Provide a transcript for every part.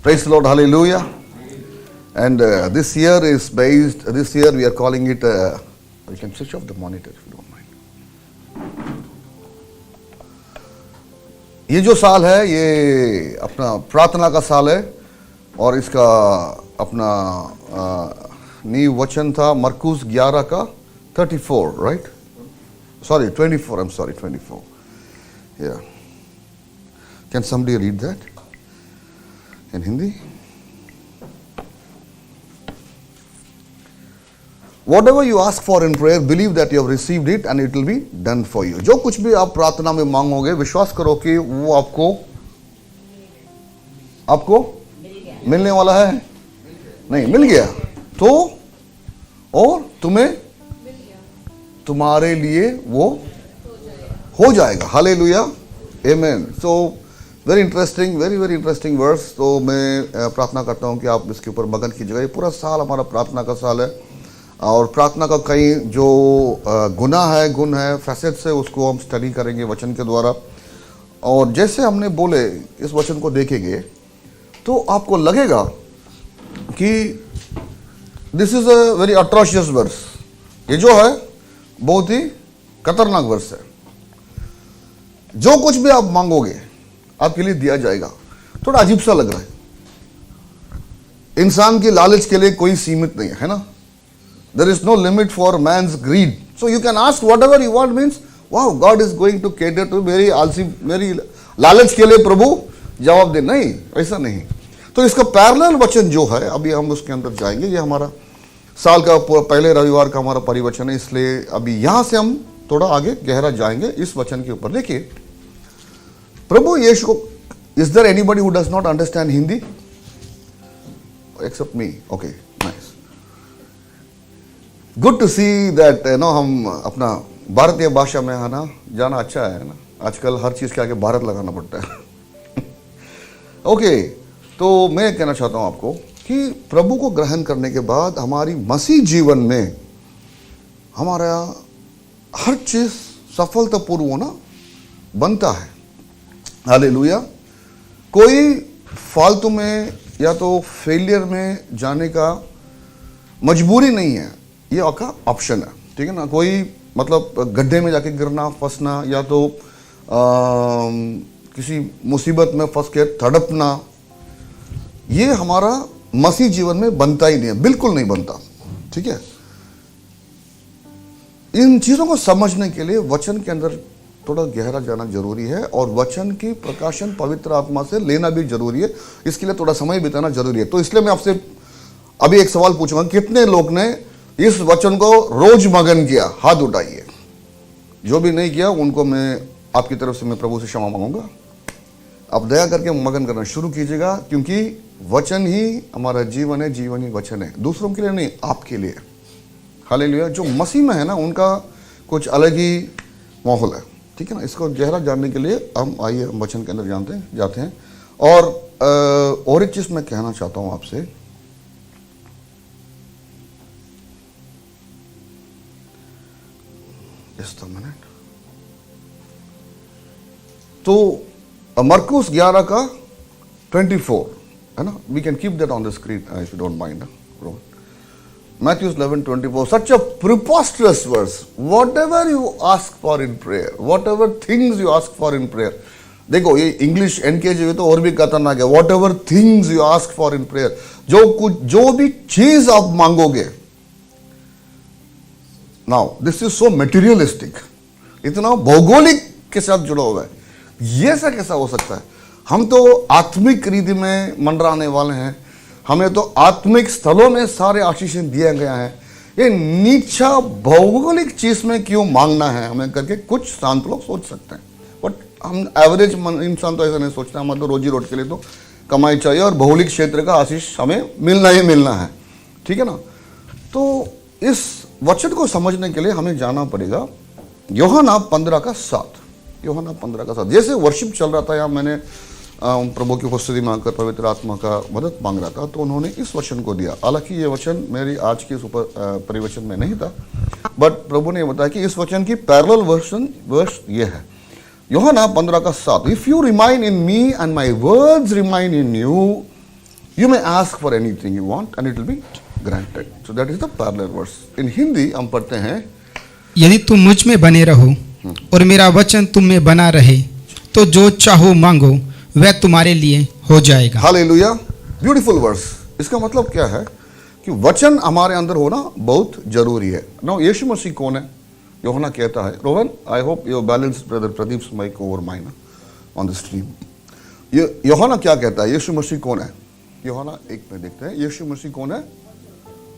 Praise the Lord, hallelujah. And this year we are calling it, you can switch off the monitor if you don't mind. ये जो साल है ये अपना प्रार्थना का साल है और इसका अपना नींव वचन था मरकुस 11 का 34, right? Sorry, 24, I'm sorry, 24. Yeah. Can somebody read that in Hindi? Whatever you ask for in prayer, believe that you have received it and it will be done for you. जो कुछ भी आप प्रार्थना में मांगोगे, विश्वास करो कि वो आपको मिलने वाला है। नहीं, मिल गया तो और तुम्हें तुम्हारे लिए वो हो जाएगा। Hallelujah, amen. So very interesting verse. तो मैं प्रार्थना करता हूँ कि आप इसके ऊपर मगन कीजिएगा। ये पूरा साल हमारा प्रार्थना का साल है और प्रार्थना का कई जो गुण है फैसेट्स है, उसको हम स्टडी करेंगे वचन के द्वारा। और जैसे हमने बोले इस वचन को देखेंगे तो आपको लगेगा कि this is a very atrocious verse. ये जो है बहुत ही खतरनाक वर्स है। जो कुछ भी आप मांगोगे आपके लिए दिया जाएगा। थोड़ा अजीब सा लग रहा है। इंसान की लालच के लिए कोई सीमित नहीं है ना। There is no limit for man's greed. So you can ask whatever you want, means wow, God is going to cater to मेरी लालच के लिए प्रभु जवाब दे। नहीं, ऐसा नहीं। तो इसका पैरेलल वचन जो है अभी हम उसके अंदर जाएंगे। ये हमारा साल का पहले रविवार का हमारा परिवचन है, इसलिए अभी यहां से हम थोड़ा आगे गहरा जाएंगे इस वचन के ऊपर। देखिए प्रभु यीशु को, is there anybody who does not understand Hindi except me? Okay, nice, good to see that हम अपना भारतीय भाषा में आना जाना अच्छा है ना। आजकल हर चीज के आगे भारत लगाना पड़ता है। ओके, तो मैं कहना चाहता हूं आपको कि प्रभु को ग्रहण करने के बाद हमारी मसीह जीवन में हमारा हर चीज सफलतापूर्व होना बनता है। हालेलुया। कोई फालतू में या तो फेलियर में जाने का मजबूरी नहीं है, ये आपका ऑप्शन है। ठीक है ना। कोई मतलब गड्ढे में जाके गिरना, फंसना या तो किसी मुसीबत में फंस के तड़पना, ये हमारा मसीह जीवन में बनता ही नहीं है, बिल्कुल नहीं बनता। ठीक है। इन चीजों को समझने के लिए वचन के अंदर थोड़ा गहरा जाना जरूरी है और वचन की प्रकाशन पवित्र आत्मा से लेना भी जरूरी है। इसके लिए थोड़ा समय बिताना जरूरी है। तो इसलिए मैं आपसे अभी एक सवाल पूछूंगा, कितने लोग ने इस वचन को रोज मगन किया? हाथ उठाइए। जो भी नहीं किया उनको मैं आपकी तरफ से मैं प्रभु से क्षमा मांगूंगा। आप दया करके मगन करना शुरू कीजिएगा, क्योंकि वचन ही हमारा जीवन है, जीवन ही वचन है। दूसरों के लिए नहीं, आपके लिए। हालेलुया। जो मसीह में है ना, उनका कुछ अलग ही माहौल है। ठीक है ना। इसको गहरा जानने के लिए हम आइए वचन के अंदर जाते हैं। और एक चीज मैं कहना चाहता हूं आपसे, just a minute। तो मरकुस 11 का 24 है ना। We can keep that on the screen if you don't mind. Matthew 11:24, such a preposterous verse. Whatever you ask for in prayer, whatever things you ask for in prayer, देखो ये English NKG में तो और भी खतरनाक है। Whatever things you ask for in prayer, जो भी चीज आप मांगोगे। Now this is so materialistic, इतना भौगोलिक के साथ जुड़ा हुआ है। ये ऐसा कैसा हो सकता है? हम तो आत्मिक रीति में मंडराने वाले हैं। हमें तो आत्मिक स्थलों में सारे आशीषें दिया गया है। ये नीचा भौगोलिक चीज में क्यों मांगना है हमें करके कुछ शांत लोग सोच सकते हैं, बट हम एवरेज इंसान तो ऐसा नहीं सोचता। हमारे तो रोजी रोटी के लिए तो कमाई चाहिए और भौगोलिक क्षेत्र का आशीष हमें मिलना ही मिलना है। ठीक है ना। तो इस वचन को समझने के लिए हमें जाना पड़ेगा यूहन्ना 15 का 7। यूहन्ना 15 का 7। जैसे वर्शिप चल रहा था यहाँ, मैंने प्रभु की उपस्थिति में आकर पवित्र आत्मा का मदद मांग रहा था, तो उन्होंने इस वचन को दिया। हालांकि ये वचन मेरी आज के परिवचन में नहीं था, बट प्रभु ने बताया कि इस वचन की पैरेलल वर्स ये है। यूहन्ना 15 का 7। If you remain in me and my words remain in you, You may ask for anything you want and it will be granted. So that is the parallel verse. In Hindi हम पढ़ते हैं, यदि तुम मुझ में बने रहो और मेरा वचन तुम में बना रहे तो जो चाहो मांगो वह तुम्हारे लिए हो जाएगा। Hallelujah, beautiful verse. इसका मतलब क्या है कि वचन हमारे अंदर होना बहुत जरूरी है। नाउ यीशु मसीह कौन है? यूहन्ना कहता है, Rohan I hope your balance brother Pradeep mic over mine on the stream. Yuhanna क्या कहता है? यीशु मसीह कौन है? यूहन्ना 1 में देखते हैं, यीशु मसीह कौन है?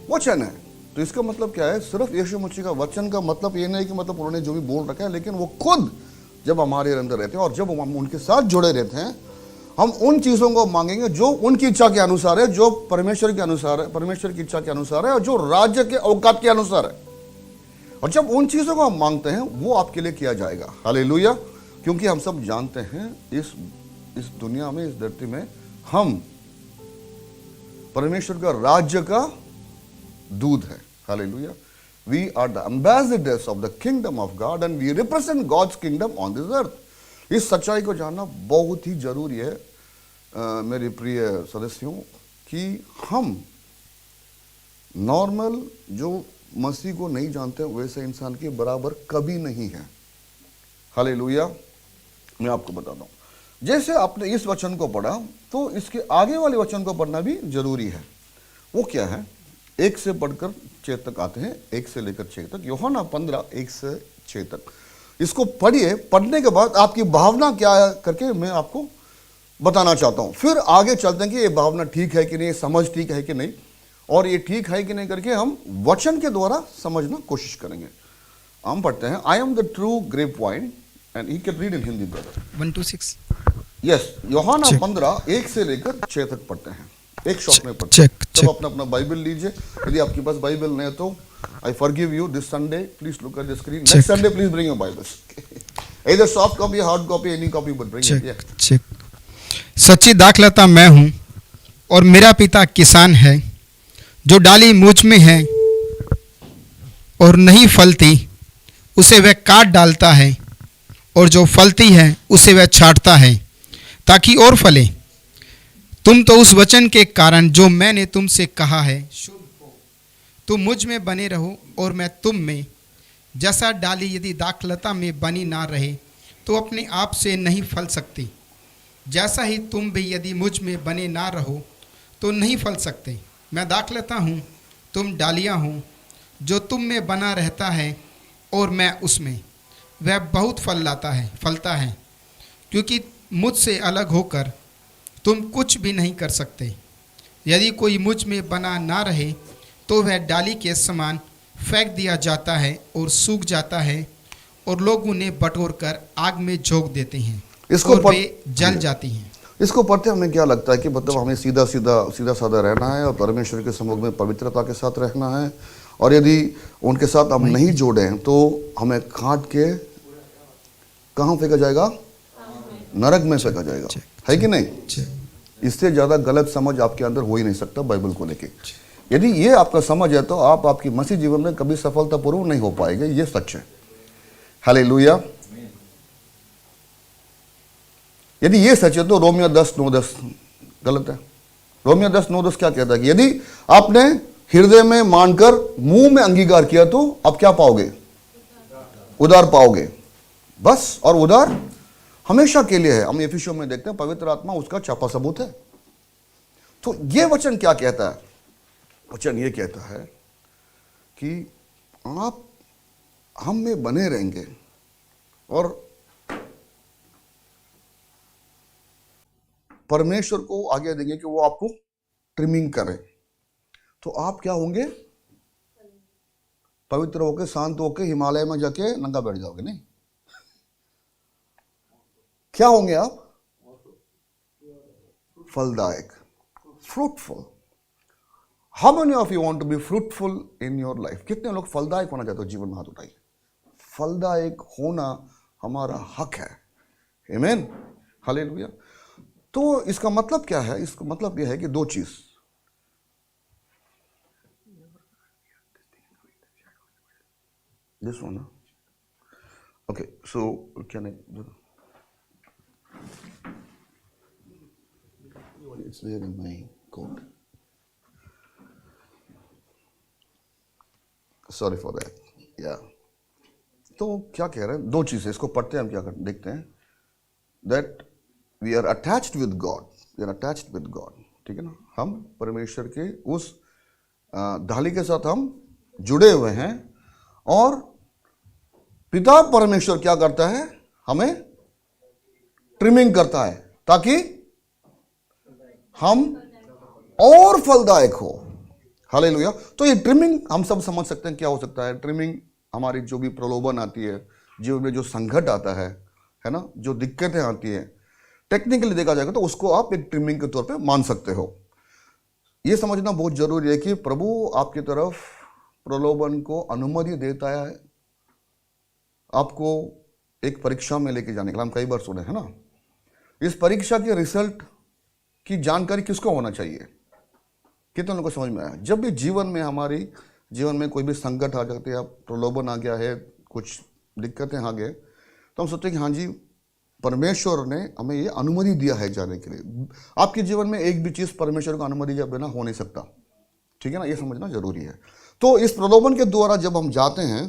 वचन है। तो इसका मतलब क्या है? सिर्फ यीशु मसीह का वचन का मतलब ये नहीं कि मतलब उन्होंने जो भी बोल रखा है, लेकिन वो खुद जब हमारे अंदर रहते हैं और जब हम उनके साथ जुड़े रहते हैं, हम उन चीज़ों को मांगेंगे जो उनकी इच्छा के अनुसार है, जो परमेश्वर के अनुसार है, परमेश्वर की इच्छा के अनुसार है और जो राज्य के औकात के अनुसार है। और जब उन चीज़ों को हम मांगते हैं वो आपके लिए किया जाएगा। हालेलुया, क्योंकि हम सब जानते हैं इस दुनिया में, इस धरती में हम परमेश्वर का राज्य का दूत है। Hallelujah, we are the ambassadors of the kingdom of God and we represent God's kingdom on this earth. इस सच्चाई को जानना बहुत ही जरूरी है मेरे प्रिय सदस्यों, कि हम नॉर्मल जो मसीह को नहीं जानते वैसे इंसान के बराबर कभी नहीं है। हालेलुया, मैं आपको बताता हूं, जैसे आपने इस वचन को पढ़ा तो इसके आगे वाले वचन को पढ़ना भी जरूरी है। वो क्या है? 1 से पढ़कर 6 तक आते हैं, 1 से लेकर 6 तक, यूहन्ना 15 1 से 6 तक। इसको पढ़िए, पढ़ने के बाद आपकी भावना क्या है करके मैं आपको बताना चाहता हूं। फिर आगे चलते हैं कि ये भावना ठीक है कि नहीं, समझ ठीक है कि नहीं, और ये ठीक है कि नहीं करके हम वचन के द्वारा समझना कोशिश करेंगे। हम पढ़ते हैं, I am the true grape vine and he can read in Hindi brother 1 to 6। Yes, Yuhanna 15 1 से लेकर 6 तक पढ़ते हैं, एक शॉट में पढ़ते हैं। तब अपना अपना बाइबल लीजिए। यदि आपके पास बाइबल नहीं है तो I forgive you this Sunday, please look at the screen. Next Sunday please bring your Bibles, either soft copy, hard copy, any copy, but bring it. Check. सच्ची दाखलता मैं हूँ और मेरा पिता किसान है। जो डाली मुझ में है और नहीं फलती उसे वह काट डालता है, और जो फलती है उसे वह छांटता है ताकि और फले। तुम तो उस वचन के कारण जो मैंने तुमसे कहा है शुद्ध हो। तुम मुझ में बने रहो और मैं तुम में। जैसा डाली यदि दाखलता में बनी ना रहे तो अपने आप से नहीं फल सकती, जैसा ही तुम भी यदि मुझ में बने ना रहो तो नहीं फल सकते। मैं दाखलता हूँ, तुम डालियाँ हो। जो तुम में बना रहता है और मैं उसमें, वह बहुत फलता है, क्योंकि मुझसे अलग होकर तुम कुछ भी नहीं कर सकते। यदि कोई मुझ में बना ना रहे तो वह डाली के समान फेंक दिया जाता है और सूख जाता है, और लोग उन्हें बटोर कर आग में झोंक देते हैं और वे जल जाती हैं। इसको पढ़ते हमें क्या लगता है कि मतलब हमें सीधा साधा रहना है और परमेश्वर के सम्मुख में पवित्रता के साथ रहना है, और यदि उनके साथ हम नहीं जोड़े तो हमें काट के कहाँ फेंका जाएगा? नरक में फेंका जाएगा, है कि नहीं? इससे ज्यादा गलत समझ आपके अंदर हो ही नहीं सकता बाइबल को लेके। यदि ये आपका समझ है तो आप आपकी मसीह जीवन में कभी सफलतापूर्वक नहीं हो पाएंगे, ये सच है। हालेलुया। यदि ये सच है तो रोमियो 10:9-10 गलत है। रोमियो 10:9-10 क्या कहता है कि यदि आपने हृदय में मानकर मुंह में अंगीकार किया तो आप क्या पाओगे? उद्धार पाओगे। बस, और उद्धार हमेशा के लिए है। हम एफिसियों में देखते हैं पवित्र आत्मा उसका छापा सबूत है। तो ये वचन क्या कहता है? वचन ये कहता है कि आप हम में बने रहेंगे और परमेश्वर को आगे देंगे कि वो आपको ट्रिमिंग करे, तो आप क्या होंगे? पवित्र होके, शांत होके हिमालय में जाके नंगा बैठ जाओगे? नहीं, क्या होंगे आप? फलदायक, fruitful. How many of you want to be fruitful in your life? कितने लोग फलदायक होना चाहते हो? जीवन में हाथ उठाइए। फलदायक होना हमारा हक है। आमीन, हालेलुया। तो इसका मतलब क्या है? इसका मतलब यह है कि दो चीज, this one, okay, so can I do it's there in my code, sorry for that. या तो क्या कह रहे हैं, दो चीजें इसको पढ़ते हैं, हम क्या करते देखते हैं। That we are attached with God, we are attached with God, ठीक है ना। हम परमेश्वर के उस ढाली के साथ हम जुड़े हुए हैं, और पिता परमेश्वर क्या करता है, हमें ट्रिमिंग करता है ताकि हम और फलदायक हो। हालेलुया। तो ये ट्रिमिंग हम सब समझ सकते हैं क्या हो सकता है। ट्रिमिंग हमारी जो भी प्रलोभन आती है, जीवन में जो संकट आता है ना, जो दिक्कतें आती है, टेक्निकली देखा जाएगा तो उसको आप एक ट्रिमिंग के तौर पे मान सकते हो। ये समझना बहुत जरूरी है कि प्रभु आपकी तरफ प्रलोभन को अनुमति देता है आपको एक परीक्षा में लेके जाने के लिए। हम कई बार सुने हैं ना, इस परीक्षा के रिजल्ट की जानकारी किसको होना चाहिए, कितने लोगों को समझ में आया। जब भी जीवन में हमारी जीवन में कोई भी संकट आ जाते हैं, प्रलोभन आ गया है, कुछ दिक्कतें आ गए, तो हम सोचते हैं कि हाँ जी परमेश्वर ने हमें ये अनुमति दिया है जाने के लिए। आपके जीवन में एक भी चीज़ परमेश्वर को अनुमति दिए बिना हो नहीं सकता, ठीक है ना, ये समझना जरूरी है। तो इस प्रलोभन के द्वारा जब हम जाते हैं,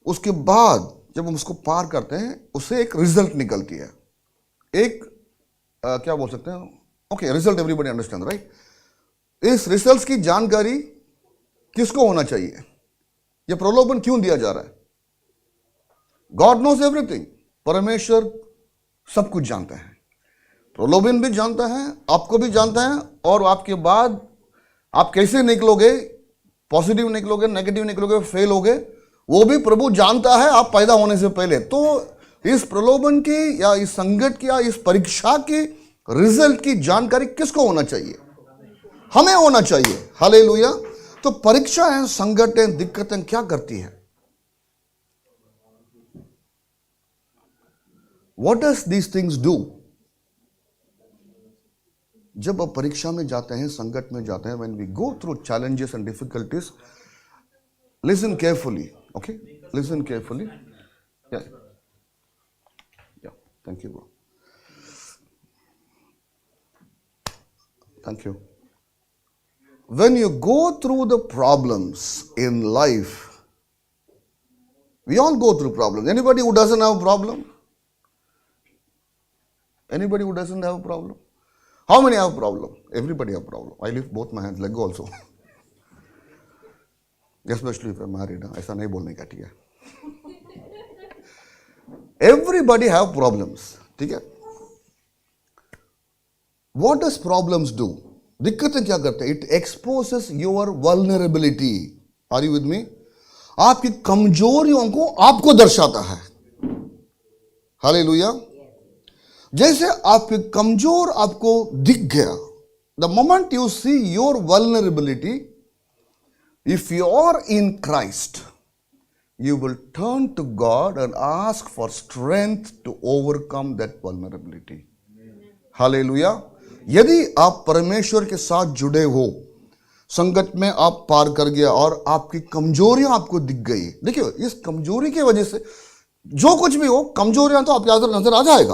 उसके बाद जब हम उसको पार करते हैं, उससे एक रिजल्ट निकलती है, एक क्या बोल सकते हैं, okay result, everybody understand right. इस रिजल्ट की जानकारी किसको होना चाहिए, यह प्रलोभन क्यों दिया जा रहा है। गॉड नोज एवरीथिंग, परमेश्वर सब कुछ जानता है, प्रलोभन भी जानता है, आपको भी जानता है, और आपके बाद आप कैसे निकलोगे, पॉजिटिव निकलोगे, नेगेटिव निकलोगे, फेल होगे, वो भी प्रभु जानता है आप पैदा होने से पहले। तो इस प्रलोभन की या इस संकट की या इस परीक्षा की रिजल्ट की जानकारी किसको होना चाहिए, हमें होना चाहिए। हालेलुया। तो परीक्षाएं, संकटें, दिक्कतें क्या करती हैं, what does these things do. जब आप परीक्षा में जाते हैं, संकट में जाते हैं, when we go through challenges and difficulties, listen carefully, okay, listen carefully. Yeah thank you bro, thank you. When you go through the problems in life, we all go through problems. Anybody who doesn't have a problem? Anybody who doesn't have a problem? How many have a problem? Everybody have a problem. I lift both my hands, leg also. Especially if I'm married. ऐसा नहीं बोलने का, ठीक है। Everybody have problems, ठीक है। What does problems do? दिक्कतें क्या करते हैं? It exposes your vulnerability. Are you with me? आपकी कमजोरियों को आपको दर्शाता है। हालेलुया। जैसे आपके कमजोर आपको दिख गया, the moment you see your vulnerability, if you are in Christ, you will turn to God and ask for strength to overcome that vulnerability. Hallelujah. यदि आप परमेश्वर के साथ जुड़े हो, संकट में आप पार कर गया और आपकी कमजोरियां आपको दिख गई। देखिए, इस कमजोरी की वजह से जो कुछ भी हो, कमजोरियां तो आपके अंदर नजर आ जाएगा।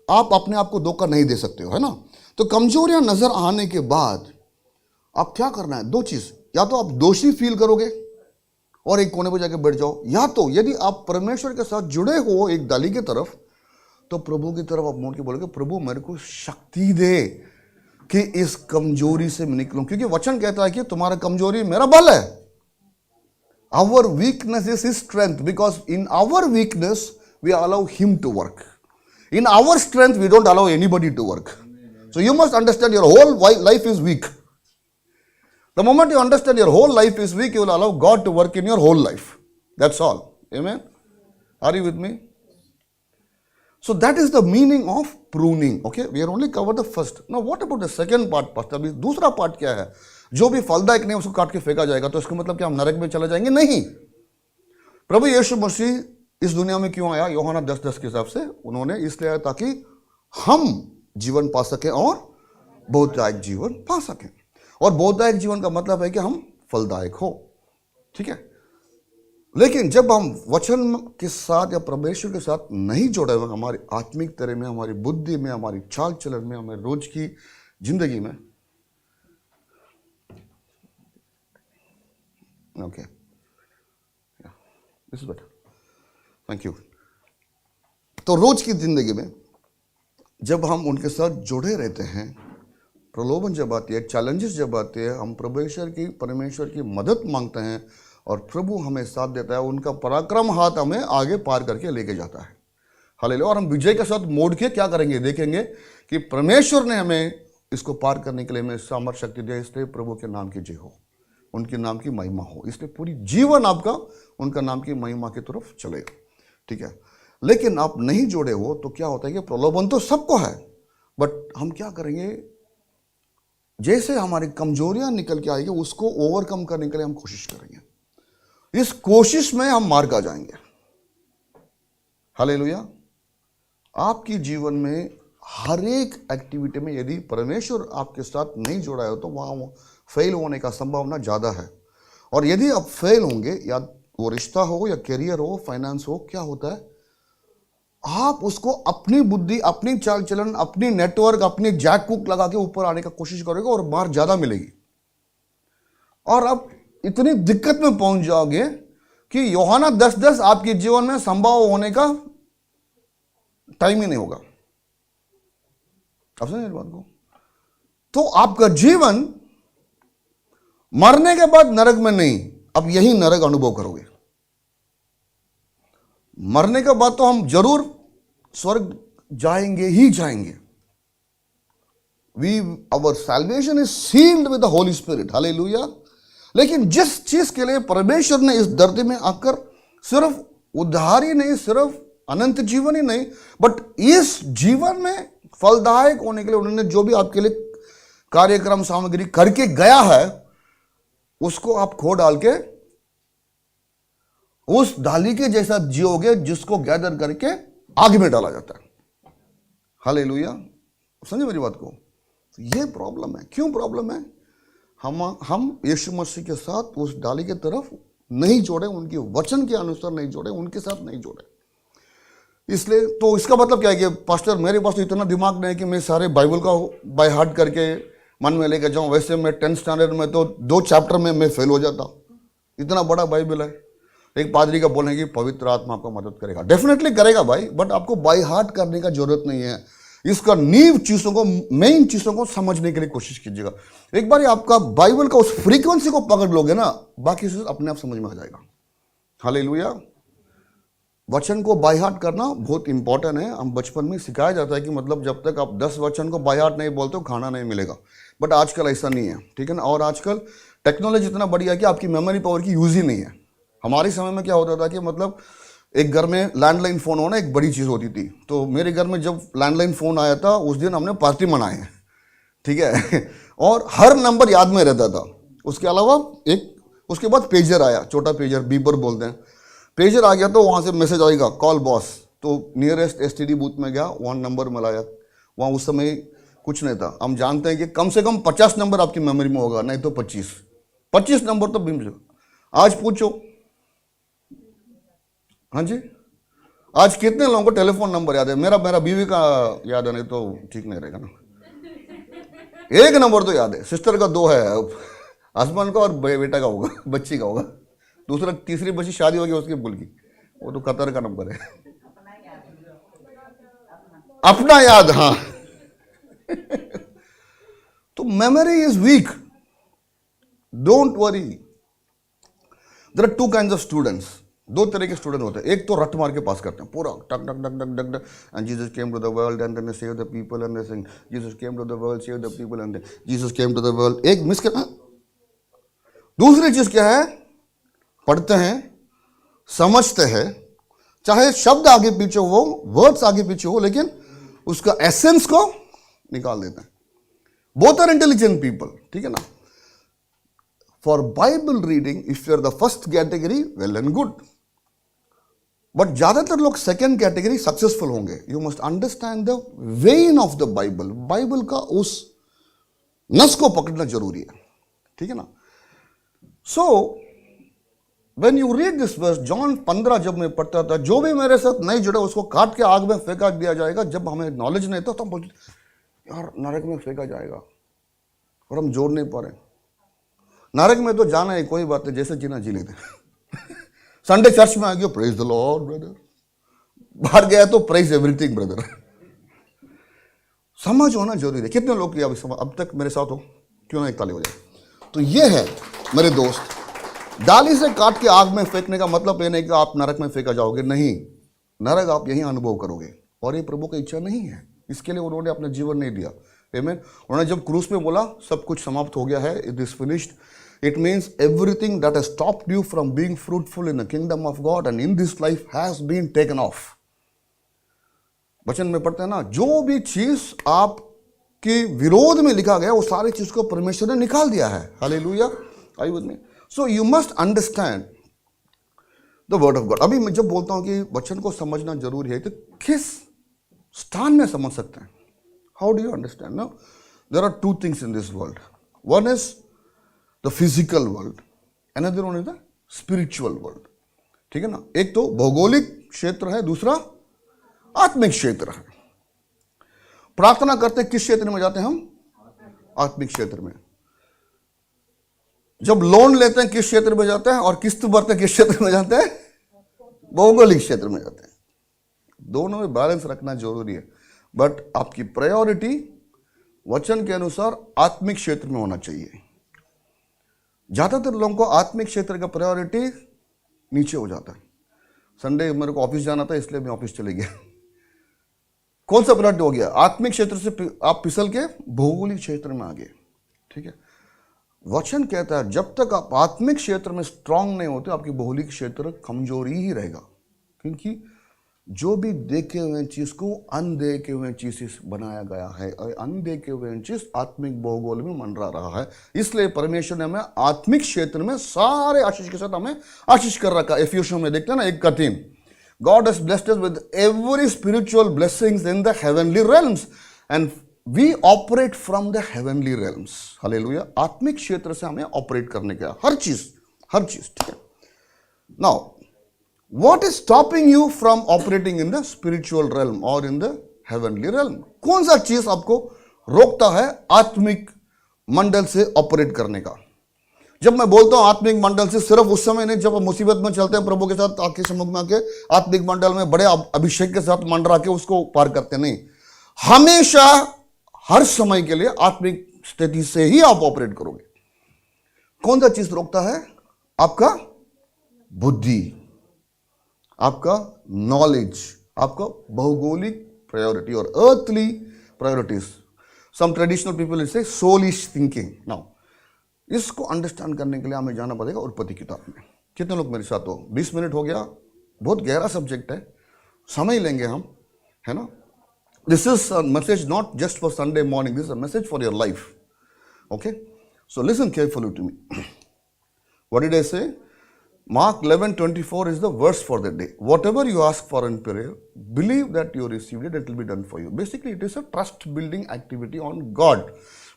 आप अपने आप को धोखा नहीं दे सकते हो, है ना। तो कमजोरियां नजर आने के बाद आप क्या करना है? दो चीज, या तो आप दोषी फील करोगे और एक कोने पर जाकर बैठ जाओ, या तो यदि आप परमेश्वर के साथ जुड़े हो एक डाली की तरफ, तो प्रभु की तरफ आप मोड़ के बोलोगे, प्रभु मेरे को शक्ति दे कि इस कमजोरी से मैं निकलूं, क्योंकि वचन कहता है कि तुम्हारा कमजोरी मेरा बल है। Our weakness is his strength, because in our weakness we allow him to work, in our strength we don't allow anybody to work. So you must understand your whole life is weak. The moment you understand your whole life is weak, you will allow God to work in your whole life. That's all. Amen? Are you with me? So that is the meaning of pruning. Okay? We are only covered the first. Now what about the second part, Pastor? अभी दूसरा part क्या है? जो भी फलदायक नहीं उसको काट के फेंका जाएगा, तो इसका मतलब क्या हम नरक में चले जाएंगे? नहीं। प्रभु यीशु मसीह इस दुनिया में क्यों आया? यूहन्ना 10:10 के हिसाब से उन्होंने इसलिए आया ताकि हम जीवन पा सकें और बहुतायक जीवन पा सकें। और बहुतायक जीवन का मतलब है कि हम फलदायक हो, ठीक है। लेकिन जब हम वचन के साथ या परमेश्वर के साथ नहीं जुड़े हुए, हमारी आत्मिक तरह में, हमारी बुद्धि में, हमारी चाल चलन में, हमारे रोज की जिंदगी में, okay, this is better, thank you. तो रोज की जिंदगी में जब हम उनके साथ जुड़े रहते हैं, प्रलोभन जब आती है, चैलेंजेस जब आते हैं, हम परमेश्वर की मदद मांगते हैं और प्रभु हमें साथ देता है, उनका पराक्रम हाथ हमें आगे पार करके लेके जाता है। हालेलुया। और हम विजय के साथ मोड़ के क्या करेंगे, देखेंगे कि परमेश्वर ने हमें इसको पार करने के लिए हमें सामर्थ शक्ति दिया। इसलिए प्रभु के नाम की जय हो, उनके नाम की महिमा हो। इसलिए पूरी जीवन आपका उनका नाम की महिमा की तरफ चलेगा, ठीक है। लेकिन आप नहीं जुड़े हो तो क्या होता है कि प्रलोभन तो सबको है, बट हम क्या करेंगे, जैसे हमारी कमजोरियां निकल के आएगी उसको ओवरकम करने के लिए हम कोशिश करेंगे। इस कोशिश में हम मार खा जाएंगे। हालेलुया। आपकी जीवन में हर एक एक्टिविटी में यदि परमेश्वर आपके साथ नहीं जुड़ा है तो वहां फेल होने का संभावना ज़्यादा है। और यदि आप फेल होंगे, या वो रिश्ता हो या करियर हो, फाइनेंस हो, क्या होता है, आप उसको अपनी बुद्धि, अपनी चाल चलन, अपनी नेटवर्क, अपनी जैक कुक लगा के ऊपर आने का कोशिश करोगे और मार ज़्यादा मिलेगी। और आप इतनी दिक्कत में पहुंच जाओगे कि यूहन्ना 10:10 आपके जीवन में संभव होने का टाइम ही नहीं होगा। आप समझे इस बात को? तो आपका जीवन मरने के बाद नरक में नहीं, अब यही नरक अनुभव करोगे। मरने के बाद तो हम जरूर स्वर्ग जाएंगे ही जाएंगे। Our salvation is sealed with the Holi Spirit. Hallelujah. लेकिन जिस चीज के लिए परमेश्वर ने इस धरती में आकर सिर्फ उद्धार ही नहीं, सिर्फ अनंत जीवन ही नहीं, बट इस जीवन में फलदायक होने के लिए उन्होंने जो भी आपके लिए कार्यक्रम सामग्री करके गया है, उसको आप खो डाल के उस डाली के जैसा जियोगे जिसको गैदर करके आग में डाला जाता है। हालेलुया। समझे मेरी बात को? तो ये प्रॉब्लम है। क्यों प्रॉब्लम है? हम यीशु मसीह के साथ उस डाली के तरफ नहीं जोड़े, उनके वचन के अनुसार नहीं जोड़े, उनके साथ नहीं जोड़े। इसलिए तो इसका मतलब क्या है कि पास्टर मेरे पास तो इतना दिमाग नहीं है कि मैं सारे बाइबल का बाय हार्ट करके मन में लेके जाऊं। वैसे मैं 10th स्टैंडर्ड में तो 2 चैप्टर में मैं फेल हो जाता। इतना बड़ा बाइबल है। एक पादरी का बोलने की पवित्र आत्मा आपको मदद करेगा, डेफिनेटली करेगा भाई, बट आपको बाय हार्ट करने का जरूरत नहीं है। इसका नींव चीजों को, मेन चीजों को समझने के लिए कोशिश कीजिएगा। एक बार आपका बाइबल का उस फ्रीक्वेंसी को पकड़ लोगे ना, बाकी चीज अपने आप समझ में आ जाएगा। हालेलुया। वचन को बाय हार्ट करना बहुत इंपॉर्टेंट है। हम बचपन में सिखाया जाता है कि मतलब जब तक आप 10 वचन को बाय हार्ट नहीं बोलते हो खाना नहीं मिलेगा, बट आजकल ऐसा नहीं है, ठीक है ना। और आजकल टेक्नोलॉजी इतना बढ़िया है कि आपकी मेमोरी पावर की यूज ही नहीं है। हमारे समय में क्या होता था कि मतलब एक घर में लैंडलाइन फ़ोन होना एक बड़ी चीज़ होती थी। तो मेरे घर में जब लैंडलाइन फ़ोन आया था उस दिन हमने पार्टी मनाए हैं, ठीक है। और हर नंबर याद में रहता था। उसके अलावा उसके बाद पेजर आया, छोटा पेजर, बीपर बोलते हैं। पेजर आ गया तो वहाँ से मैसेज आएगा, कॉल बॉस। तो नियरेस्ट STD बूथ में गया, वहाँ नंबर मिलाया। वहाँ उस समय कुछ नहीं था। हम जानते हैं कि कम से कम 50 नंबर आपकी मेमोरी में होगा, नहीं तो 25 नंबर तो बीम। आज पूछो, हाँ जी, आज कितने लोगों को टेलीफोन नंबर याद है? मेरा बीवी का याद है, नहीं तो ठीक नहीं रहेगा ना। एक नंबर तो याद है, सिस्टर का 2 है, हस्बैंड का और बेटा का होगा, बच्ची का होगा। दूसरा तीसरी बच्ची शादी होगी उसकी भूल की, वो तो कतर का नंबर है। अपना याद, हाँ। तो memory is weak, don't worry. There are 2 kinds of students. 2 तरह के स्टूडेंट होते हैं। एक तो रट मार के पास करते हैं पूरा, टक टक टक टक टक टक, and Jesus came to the world and then save the people and they sing Jesus came to the world, save the people and Jesus came to the world. एक मिस कर। दूसरी चीज क्या है? पढ़ते हैं, समझते हैं, चाहे शब्द आगे पीछे हो, वर्ड्स आगे पीछे हो, लेकिन उसका एसेंस को निकाल देते हैं। बोथ आर इंटेलिजेंट पीपल, ठीक है ना। For Bible reading if you are the first category, well and good, but ज्यादातर लोग सेकेंड कैटेगरी सक्सेसफुल होंगे। You must understand the vein of the Bible. Bible का उस नस को पकड़ना जरूरी है, ठीक है ना। सो When you read this verse, John 15 जब मैं पढ़ता था, जो भी मेरे साथ नहीं जुड़ा उसको काट के आग में फेंका दिया जाएगा। जब हमें नॉलेज नहीं था तो हम बोलते यार नरक में फेंका जाएगा, और हम जोड़ नहीं पा रहे। नरक में तो जाना है, कोई बात नहीं, जैसे जीना जी लेते। संडे चर्च में आ गया, प्रेज द लॉर्ड ब्रदर, बाहर गया तो प्रेज एवरीथिंग ब्रदर। समझ होना जरूरी है। कितने लोग की अब तक मेरे साथ हो, क्यों ना एक ताली हो जाए। तो ये है मेरे दोस्त, डाली से काट के आग में फेंकने का मतलब ये नहीं कि आप नरक में फेंका जाओगे, नहीं, नरक आप यहीं अनुभव करोगे, और ये प्रभु की इच्छा नहीं है। इसके लिए उन्होंने अपना जीवन नहीं दिया। आमीन। उन्होंने जब क्रूस में बोला सब कुछ समाप्त हो गया है, it is finished, it means everything that has stopped you from being fruitful in the kingdom of God and in this life has been taken off. वचन में पढ़ते हैं ना, जो भी चीज आपके विरोध में लिखा गया वो सारी चीज को परमेश्वर ने निकाल दिया है। Hallelujah, are you with me? So you must understand the word of God. अभी मैं जब बोलता हूं कि वचन को समझना जरूरी है, तो किस स्थान में समझ सकते हैं? How do you understand? No, there are two things in this world. One is the physical world, another one is the spiritual world. ठीक है ना? एक तो भौगोलिक क्षेत्र है, दूसरा आत्मिक क्षेत्र है। प्रार्थना करते किस क्षेत्र में जाते हैं हम? आत्मिक क्षेत्र में। जब लोन लेते हैं किस क्षेत्र में जाते हैं, और किस्त भरते किस क्षेत्र में जाते हैं? भौगोलिक क्षेत्र में जाते हैं। दोनों में बैलेंस रखना जरूरी है, बट आपकी प्रायोरिटी वचन के अनुसार आत्मिक क्षेत्र में होना चाहिए। ज्यादातर लोगों को आत्मिक क्षेत्र का प्रायोरिटी नीचे हो जाता है। संडे मेरे को ऑफिस जाना था, इसलिए मैं ऑफिस चले गया। कौन सा प्रायोरिटी हो गया? आत्मिक क्षेत्र से आप फिसल के भौगोलिक क्षेत्र में आ गए। ठीक है, वचन कहता है जब तक आप आत्मिक क्षेत्र में स्ट्रांग नहीं होते, आपकी भौगोलिक क्षेत्र कमजोरी ही रहेगा। क्योंकि जो भी देखे हुए चीज को अनदेखे हुए चीज से बनाया गया है, और अनदेखे हुए चीज आत्मिक भूगोल में मंडरा रहा है। इसलिए परमेश्वर ने हमें आत्मिक क्षेत्र में सारे आशीष के साथ हमें आशीष कर रखा। इफिसियों में देखते हैं ना 1:3, God has blessed us with every spiritual blessings in the heavenly realms and we operate from the heavenly realms. Hallelujah. आत्मिक क्षेत्र से हमें ऑपरेट करने का हर चीज, ठीक है। Now, what is stopping you from operating in the spiritual realm or in the heavenly realm? कौन सा चीज आपको रोकता है आत्मिक मंडल से ऑपरेट करने का? जब मैं बोलता हूं आत्मिक मंडल से, सिर्फ उस समय नहीं जब मुसीबत में चलते हैं, प्रभु के साथ आके सम्मुख में आके आत्मिक मंडल में बड़े अभिषेक के साथ मंडरा के उसको पार करते नहीं। हमेशा हर समय के लिए आत्मिक स्थिति से ही आप ऑपरेट करोगे। कौन सा चीज रोकता है? आपका बुद्धि, आपका नॉलेज, आपका भौगोलिक प्रायोरिटी और earthly priorities. Some traditional people से सोलिश थिंकिंग। नाउ इसको अंडरस्टैंड करने के लिए हमें जाना पड़ेगा उत्पत्ति किताब में। कितने लोग मेरे साथ हो? 20 मिनट हो गया, बहुत गहरा सब्जेक्ट है, समय लेंगे हम, है ना। This is a message not just for Sunday morning, this is a message for your life. Okay, so listen carefully to me. What did I say? Mark 11:24 is the verse for the day. Whatever you ask for in prayer, believe that you received it, it will be done for you. Basically, it is a trust building activity on God.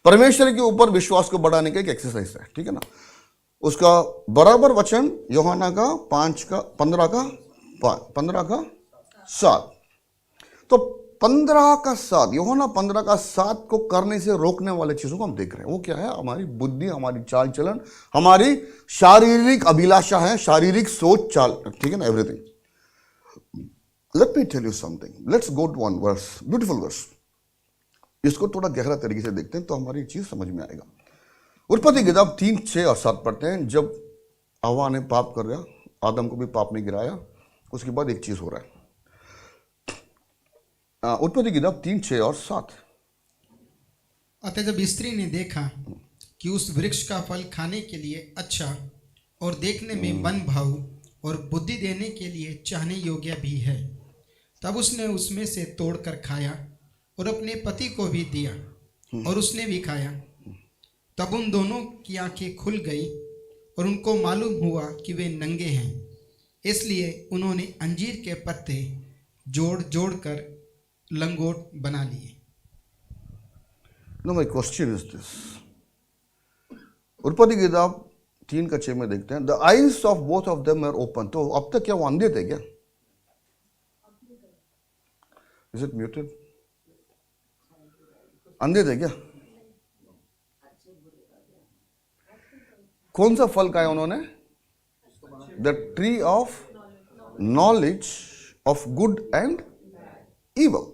परमेश्वर के ऊपर विश्वास को बढ़ाने का एक exercise है। ठीक है ना। उसका बराबर वचन यूहन्ना का 15:7। तो 15:7, यूहन्ना 15:7 को करने से रोकने वाले चीजों को हम देख रहे हैं। वो क्या है? हमारी बुद्धि, हमारी चाल चलन, हमारी शारीरिक अभिलाषा है, शारीरिक सोच चाल। ठीक है ना, everything. Let me tell you something. Let's go to one verse, beautiful verse. इसको थोड़ा गहरा तरीके से देखते हैं तो हमारी चीज समझ में आएगा। उत्पत्ति किताब 3, 6 और 7 पढ़ते हैं। जब हवा ने पाप कर दिया, आदम को भी पाप में गिराया, उसके बाद एक चीज हो रहा है। उत्पत्ति किताब 3, 6 और 7। अतः जब स्त्री ने देखा कि उस वृक्ष का फल खाने के लिए अच्छा और देखने में मन भाऊ और बुद्धि देने के लिए चाहने योग्य भी है, तब उसने उसमें से तोड़कर खाया और अपने पति को भी दिया और उसने भी खाया। तब उन दोनों की आंखें खुल गई और उनको मालूम हुआ कि वे नंगे हैं। इसलिए उन्होंने अंजीर के पत्ते जोड़ जोड़ कर लंगोट बना लिए। No, my question is this. उत्पत्ति की किताब 3:6 में देखते हैं, the eyes of both of them are open. तो अब तक क्या वो अंधे थे क्या? Is it muted? अंधे थे क्या? कौन सा फल खाया उन्होंने? The tree of knowledge of good and evil.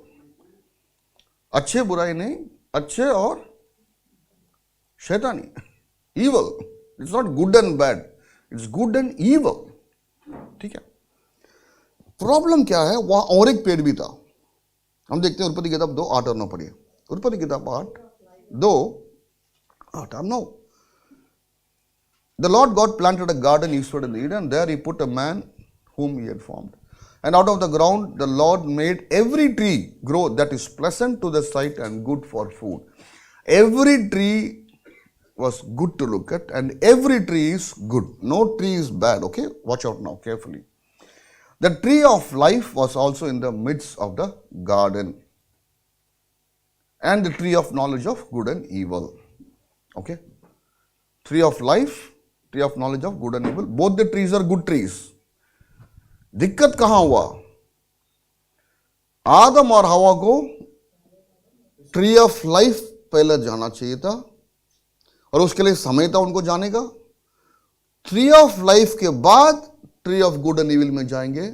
अच्छे बुराई नहीं, अच्छे और शैतानी. Evil, it's not good and bad, it's good and evil. ठीक है. प्रॉब्लम क्या है? वहां और एक पेड़ भी था. हम देखते हैं उत्पत्ति किताब 2:8 और 9 पढ़िए. उत्पत्ति किताब 2:8 और 9. The Lord God planted a garden eastward in Eden. There he put a man whom he had formed. And out of the ground the Lord made every tree grow that is pleasant to the sight and good for food. Every tree was good to look at, and every tree is good. No tree is bad. Okay? Watch out now carefully. The tree of life was also in the midst of the garden, and the tree of knowledge of good and evil. Okay? Tree of life, tree of knowledge of good and evil. Both the trees are good trees. दिक्कत कहां हुआ? आदम और हवा को tree of life पहले जाना चाहिए था, और उसके लिए समय था उनको जाने का. ट्री ऑफ लाइफ के बाद tree of good and evil में जाएंगे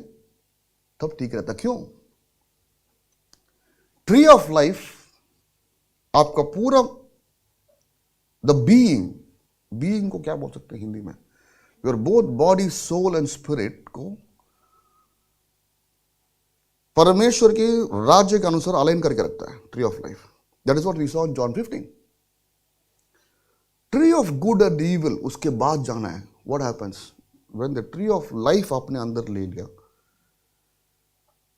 तब ठीक रहता. क्यों? ट्री ऑफ लाइफ आपका पूरा द बीइंग को क्या बोल सकते हैं हिंदी में? Your both body, soul and spirit को परमेश्वर के राज्य के अनुसार अलाइन करके रखता है. Tree of life, that is what we saw in John 15. Tree of good and evil उसके बाद जाना है. What happens when the tree of life आपने अंदर ले लिया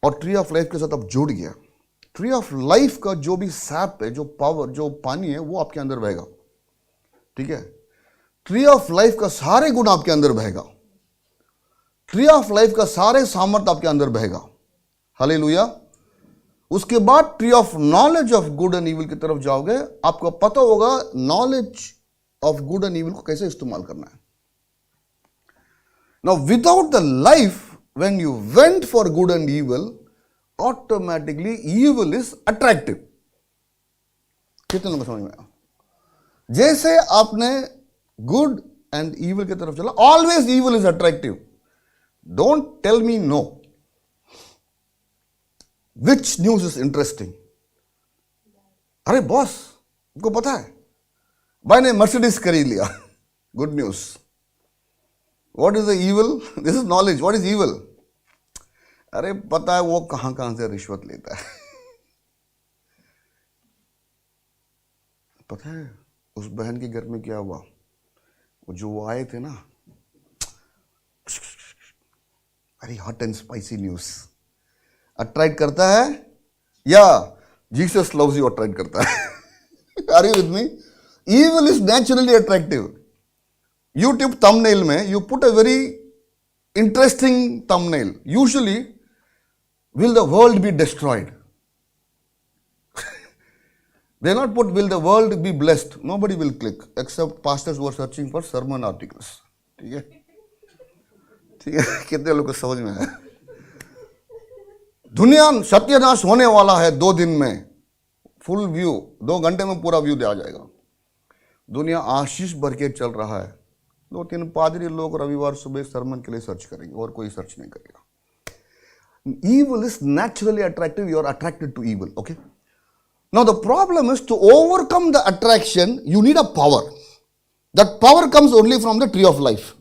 और ट्री ऑफ लाइफ के साथ आप जुड़ गया, ट्री ऑफ लाइफ का जो भी सैप है, जो पावर, जो पानी है, वो आपके अंदर बहेगा. ठीक है? ट्री ऑफ लाइफ का सारे गुण आपके अंदर बहेगा. ट्री ऑफ लाइफ का सारे सामर्थ्य आपके अंदर बहेगा. हालेलुया. उसके बाद tree of knowledge of good and evil की तरफ जाओगे, आपको पता होगा knowledge of good and evil को कैसे इस्तेमाल करना है. Now without the life, when you went for good and evil, automatically evil is attractive. कितने लोगों को समझ में आया? जैसे आपने गुड एंड इविल की तरफ चला, always evil is attractive. Don't tell me no. Which news is interesting? अरे बॉस, आपको पता है भाई ने मर्सिडीज खरीद लिया. Good news. What is the evil? This is knowledge. What is evil? अरे पता है वो कहां कहां से रिश्वत लेता है. पता है उस बहन के घर में क्या हुआ? वो जो आए थे ना, अरे hot and spicy news attract करता है, या जीसस लव्स यू अट्रैक्ट करता है? Are you with me? Evil is naturally attractive. YouTube thumbnail में you put a very interesting thumbnail. Usually will the world be destroyed? They not put will the world be blessed. Nobody will click except pastors who are searching for sermon articles. ठीक है? ठीक है? कितने लोग को समझ में आया? दुनिया सत्यानाश होने वाला है 2 दिन में. फुल व्यू 2 घंटे में पूरा व्यू दिया जाएगा. दुनिया आशीष भर के चल रहा है. 2-3 पादरी लोग रविवार सुबह सरमन के लिए सर्च करेंगे और कोई सर्च नहीं करेगा. Evil is naturally attractive. You are attracted to evil. Okay. Now the problem is, to overcome the attraction, you need a power. That power comes only from the tree of life.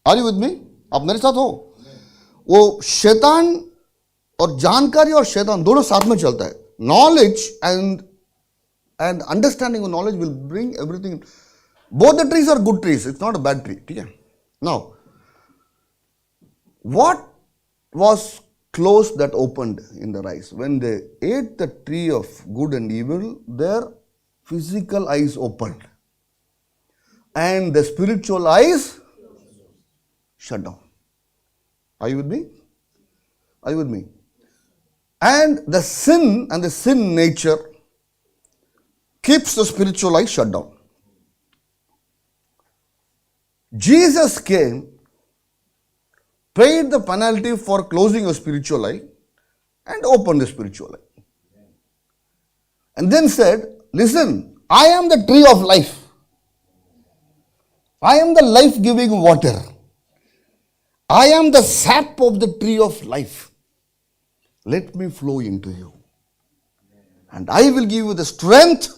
Are you with me? आप मेरे साथ हो? वो शैतान और जानकारी और शैतान दोनों साथ में चलता है. Knowledge and understanding of knowledge will bring everything. Both the trees are good trees. It's not a bad tree. ठीक है? Now, what was closed that opened in their eyes? When they ate the tree of good and evil, their physical eyes opened, and the spiritual eyes shut down. Are you with me? Are you with me? And the sin and the sin nature keeps the spiritual eye shut down. Jesus came, paid the penalty for closing your spiritual eye and opened the spiritual eye. And then said, listen, I am the tree of life. I am the life giving water. I am the sap of the tree of life. Let me flow into you. And I will give you the strength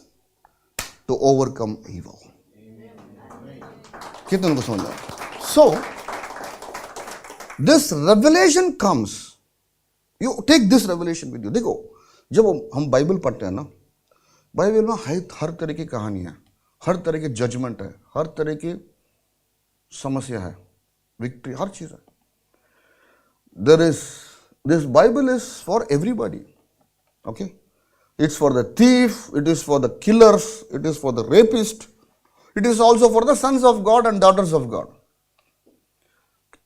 to overcome evil. कितने को समझ में आया? So, this revelation comes. You take this revelation with you. देखो, जब हम Bible पढ़ते हैं ना, बाइबल में हर तरह की कहानी है, हर तरह के जजमेंट है, हर तरह की समस्या है, विक्ट्री, हर चीज है. This Bible is for everybody. Okay? It's for the thief, it is for the killers, it is for the rapist, it is also for the sons of God and daughters of God.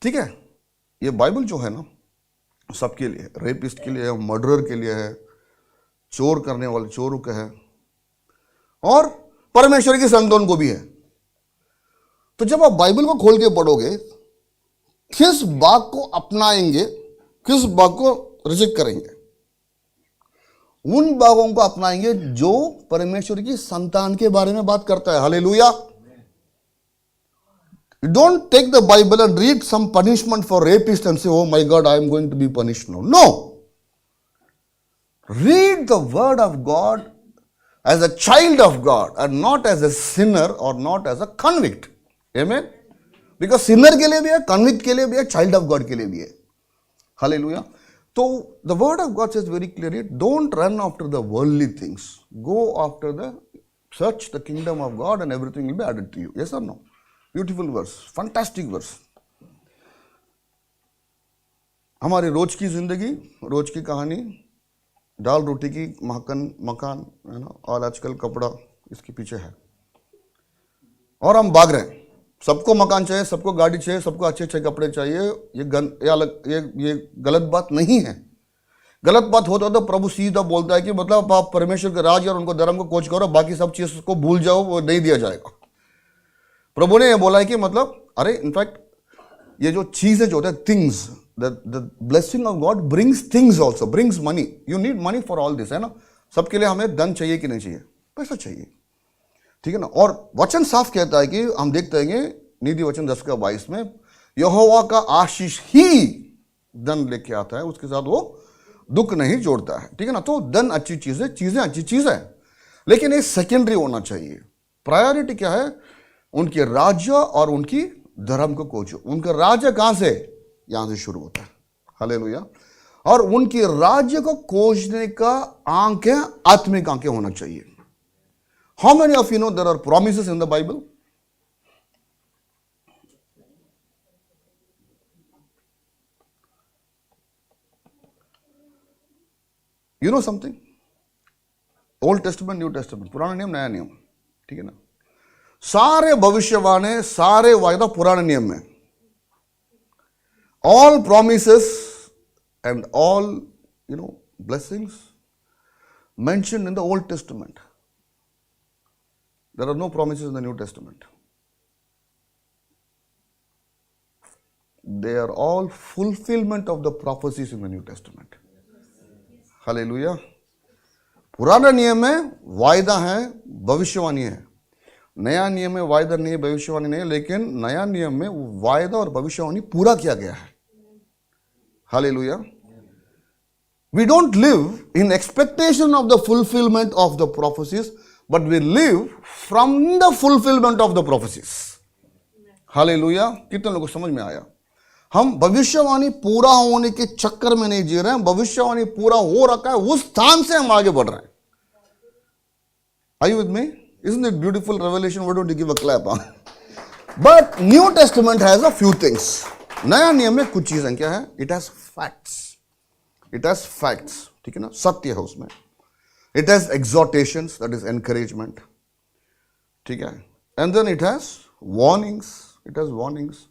ठीक है? ये Bible जो है ना, सबके लिए, rapist के लिए है, मर्डरर के लिए है, चोर करने वाले चोरों का है, और परमेश्वर की संतान को भी है. तो जब आप बाइबल को खोल के पढ़ोगे, किस बात को अपनाएंगे, किस बात को रिजेक्ट करेंगे? उन बातों को अपनाएंगे जो परमेश्वर की संतान के बारे में बात करता है. Hallelujah. Don't take the Bible and read some punishment for rapists and say, oh my God, I am going to be punished now. No. Read the word of God as a child of God and not as a sinner or not as a convict. Amen. Because sinner के लिए भी है, convict के लिए भी है, child of God के लिए भी है. Hallelujah. So the word of God says very clearly, don't run after the worldly things. Go after search the kingdom of God and everything will be added to you. Yes or no? Beautiful verse, fantastic verse. हमारी रोज की जिंदगी, रोज की कहानी, दाल रोटी की मकान है ना, और आजकल कपड़ा इसके पीछे है, और हम भाग रहे हैं. सबको मकान चाहिए, सबको गाड़ी चाहिए, सबको अच्छे अच्छे कपड़े चाहिए. ये गलत बात नहीं है. गलत बात होता तो प्रभु सीधा बोलता है कि मतलब आप परमेश्वर के राज और उनको धर्म को खोज करो, बाकी सब चीज को भूल जाओ, वो नहीं दिया जाएगा. प्रभु ने ये बोला है कि मतलब अरे इनफैक्ट ये जो चीजें जो होते हैं, things, the blessing of God brings things also, brings money. You need money for all this, है ना. सबके लिए हमें धन चाहिए कि नहीं चाहिए? पैसा चाहिए. ठीक है ना. और वचन साफ कहता है कि हम देखते हैं नीति वचन 10:22 में, यहोवा का आशीष ही धन लेके आता है, उसके साथ वो दुख नहीं जोड़ता है. ठीक है ना. तो धन अच्छी चीज है, चीजें अच्छी चीज है, लेकिन ये सेकेंडरी होना चाहिए. प्रायोरिटी क्या है? उनके राज्य और उनकी धर्म को खोजो. उनका राज्य कहां से? यहां से शुरू होता है. हालेलुया. और उनके राज्य को खोजने का आंखें, आत्मिक आंखें होना चाहिए. How many of you know there are promises in the Bible? You know something? Old Testament, New Testament, पुराना नियम, नया नियम. ठीक है ना. सारे भविष्यवाणी, सारे वायदा पुराने नियम में. All promises and all, blessings mentioned in the Old Testament. There are no promises in the New Testament. They are all fulfillment of the prophecies in the New Testament. Hallelujah. पुराना नियम में वायदा है, भविष्यवाणी है. नया नियम में वायदा नहीं, भविष्यवाणी नहीं, लेकिन नया नियम में वायदा और भविष्यवाणी पूरा किया गया है. Hallelujah. We don't live in expectation of the fulfillment of the prophecies, but we live from the fulfillment of the prophecies. Hallelujah. कितने लोगों को समझ में आया? हम भविष्यवाणी पूरा होने के चक्कर में नहीं जी रहे हैं. भविष्यवाणी पूरा हो रखा है, उस स्थान से हम आगे बढ़ रहे हैं. Are you with me? Isn't it beautiful revelation? Why don't you give a clap? But New Testament has a few things. नया नियम में कुछ चीजें क्या है? It has facts. It has facts. ठीक है ना. सत्य है उसमें. It has exhortations, that is encouragement. ठीक है. And then it has warnings. It has warnings.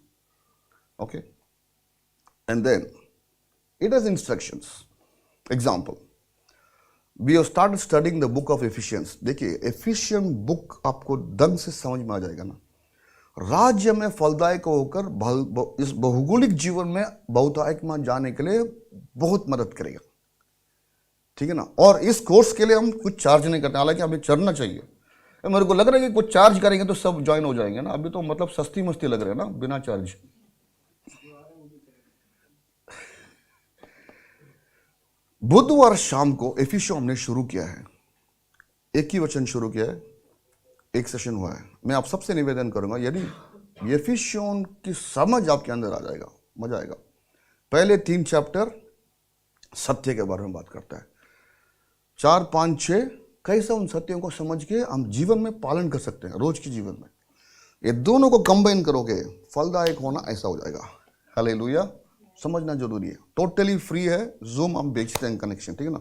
Okay. And then it has instructions. Example. We have started studying the book of Ephesians. देखिए, Ephesian book आपको ढंग से समझ में आ जाएगा ना. राज्य में फलदायक होकर इस भौगोलिक जीवन में बहुतायक में जाने के लिए बहुत मदद करेगा. ठीक है ना. और इस कोर्स के लिए हम कुछ चार्ज नहीं करते, हालांकि हमें चढ़ना चाहिए. मेरे को लग रहा है कि कुछ चार्ज करेंगे तो सब ज्वाइन हो जाएंगे ना, अभी तो मतलब सस्ती मस्ती लग रहा है ना, बिना चार्ज। बुधवार शाम को एफिसियों हमने शुरू किया है, एक ही वचन शुरू किया है, एक सेशन हुआ है। मैं आप सबसे निवेदन करूंगा, यदि एफिसियों की समझ आपके अंदर आ जाएगा, मजा आएगा। पहले 3 चैप्टर सत्य के बारे में बात करता है, 4, 5, 6 कैसे उन सत्यों को समझ के हम जीवन में पालन कर सकते हैं रोज के जीवन में। ये दोनों को कंबाइन करोगे, फलदायक होना ऐसा हो जाएगा। हालेलुया, समझना जरूरी है। टोटली फ्री है, जूम हम बेचते हैं कनेक्शन, ठीक है ना,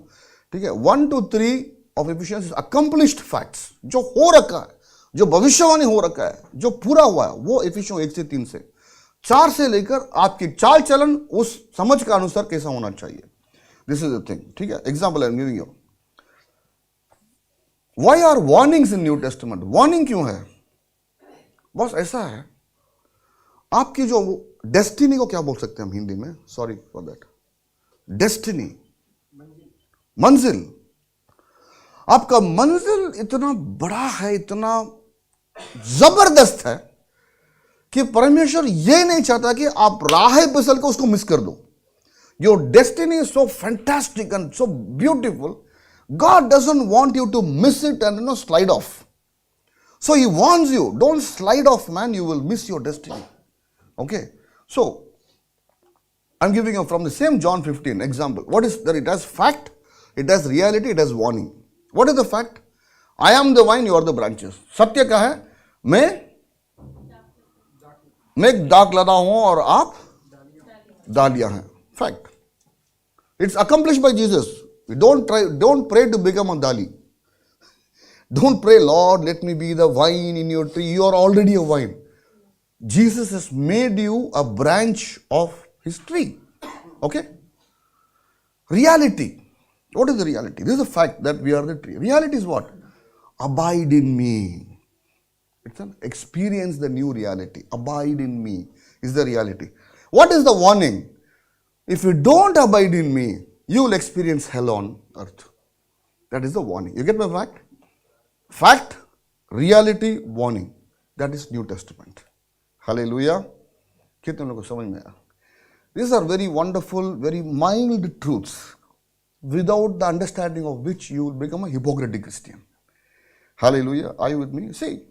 ठीक है। 1 to 3 of efficiency accomplished facts, जो हो रखा है, जो भविष्यवाणी हो रखा है, जो पूरा हुआ है, वो एफिशियों 1 से 3 से 4 से लेकर आपकी चाल चलन उस समझ के अनुसार कैसा होना चाहिए। दिस इज द थिंग, ठीक है। Example I am giving you, why are warnings in New Testament. Warning क्यों है? बस ऐसा है, आपकी जो डेस्टिनी को क्या बोल सकते हैं हम हिंदी में, सॉरी फॉर दैट, डेस्टिनी, मंजिल। आपका मंजिल इतना बड़ा है, इतना जबरदस्त है कि परमेश्वर ये नहीं चाहता कि आप राह फिसल के उसको मिस कर दो। Your destiny is so fantastic and so beautiful, God doesn't want you to miss it and slide off. So he warns you, don't slide off, man, you will miss your destiny. Okay, so I'm giving you from the same John 15 example. What is that? It has fact, it has reality, it has warning. What is the fact? I am the vine, you are the branches. सत्य क्या है? मैं एक दाग लदा हूं और आप डालियां हैं। Fact. It's accomplished by Jesus. Don't pray to become a dali. Don't pray, Lord, let me be the vine in your tree. You are already a vine. Jesus has made you a branch of his tree. Okay? Reality. What is the reality? This is a fact that we are the tree. Reality is what? Abide in me. It's an experience the new reality. Abide in me is the reality. What is the warning? If you don't abide in me, you will experience hell on earth. That is the warning. You get my fact? Fact, reality, warning. That is New Testament. Hallelujah. कितने लोगों को समझ में आया? These are very wonderful, very mild truths, without the understanding of which you will become a hypocritic Christian. Hallelujah. Are you with me? See,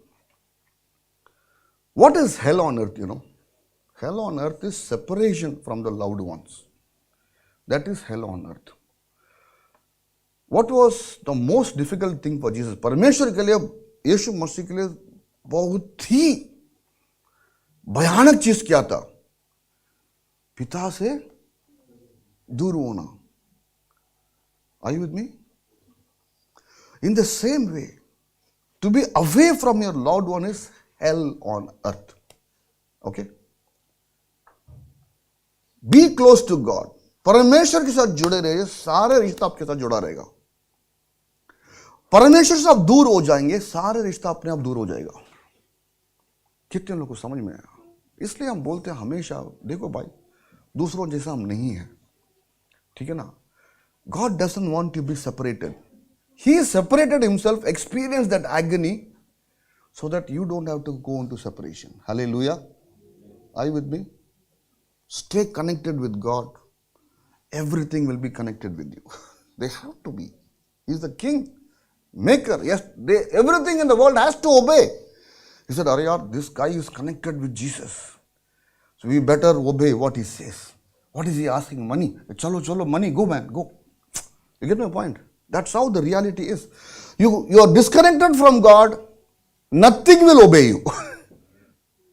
what is hell on earth, you know? Hell on earth is separation from the loved ones. That is hell on earth. What was the most difficult thing for Jesus? परमेश्वर के लिए, यीशु मसीह के लिए बहुत ही भयानक चीज क्या था? पिता से दूर होना। Are you with me? In the same way, to be away from your loved one is hell on earth. Okay? Be close to God. परमेश्वर के साथ जुड़े रहिए, सारे रिश्ता आपके साथ जुड़ा रहेगा। परमेश्वर से आप दूर हो जाएंगे, सारे रिश्ता अपने आप दूर हो जाएगा। कितने लोगों को समझ में आया? इसलिए हम बोलते हैं हमेशा, देखो भाई, दूसरों जैसा हम नहीं है, ठीक है ना। God doesn't want you to be separated. He separated himself, experienced that agony, so that you don't have to go into separation. Hallelujah. Are you with me? Stay connected with God. Everything will be connected with you. They have to be. He's the king, maker. Yes, everything in the world has to obey. He said, Arya, this guy is connected with Jesus, so we better obey what he says. What is he asking? Money. Chalo, money, go man, go. You get my point? That's how the reality is. You are disconnected from God, nothing will obey you.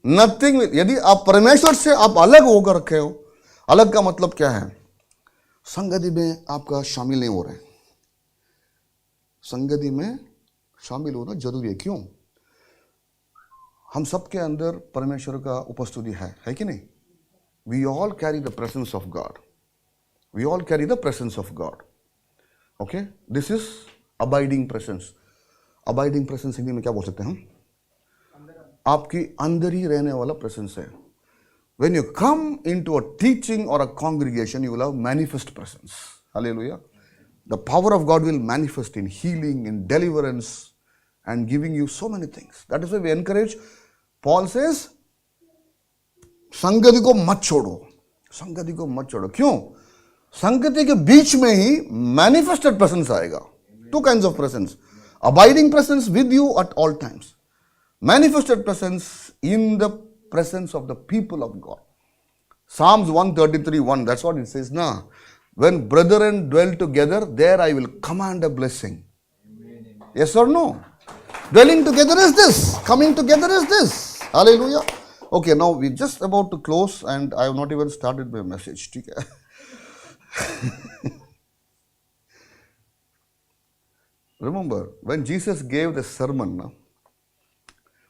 Nothing will. यदि आप परमेश्वर से आप अलग होकर रखे हो, अलग का मतलब क्या है? संगति में आपका शामिल नहीं हो रहे। संगति में शामिल होना जरूरी है। क्यों? हम सबके अंदर परमेश्वर का उपस्थिति है कि नहीं? We all carry the presence of God. We all carry the presence of God. Okay? This is abiding presence. Abiding presence Hindi में क्या बोल सकते हैं हम? आपकी अंदर ही रहने वाला presence है। When you come into a teaching or a congregation, you will have manifest presence. Hallelujah. The power of God will manifest in healing, in deliverance, and giving you so many things. That is why we encourage. Paul says, संगति को मत छोड़ो, संगति को मत छोड़ो. क्यों? संगति के बीच में ही मैनिफेस्टेड प्रेजेंस आएगा. Two kinds of presence. Abiding presence with you at all times. Manifested presence in the presence of the people of God. Psalms 133:1, that's what it says now. When brethren dwell together, there I will command a blessing. Yes or no? Dwelling together is this. Coming together is this. Hallelujah. Okay, now we're just about to close and I have not even started my message. Remember, when Jesus gave the sermon,